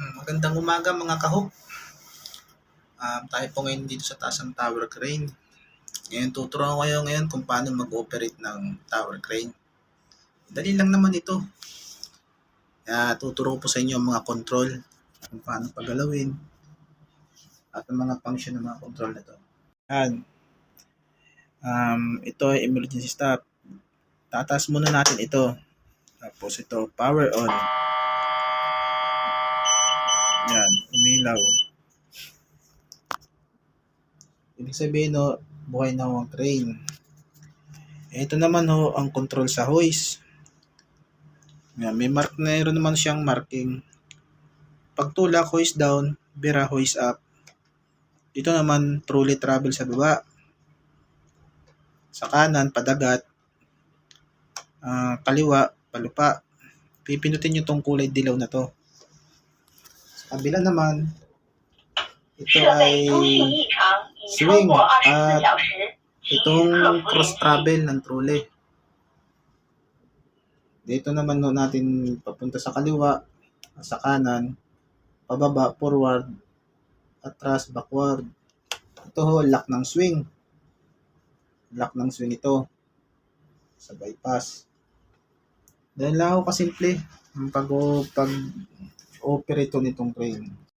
Magandang umaga mga kahok. Tayo po ngayon dito sa taas ng tower crane. Ngayon tuturuan ko kayo ngayon kung paano mag-operate ng tower crane. Dali lang naman ito. Tuturo ko po sa inyo ang mga control, kung paano pagalawin, at ang mga function ng mga control na ito. Yan. Ito ay emergency stop. Tataas muna natin ito. Tapos ito, power on. Yan, umilaw. Ibig sabihin buhay na ang crane. Ito naman ang control sa hoist. Yan, meron naman siyang marking. Pagtulak, hoist down, bira, hoist up. Dito naman, trolley travel sa baba. Sa kanan, padagat. Kaliwa, palupa. Pipindutin nyo tong kulay dilaw na to. Sa kabila naman, ito ay swing at itong cross travel ng trolley. Dito naman natin papunta sa kaliwa, sa kanan, pababa, forward, atras, backward. Ito lock ng swing. Lock ng swing ito sa bypass. Dahil lang ako kasimple ang pag-operate nitong crane.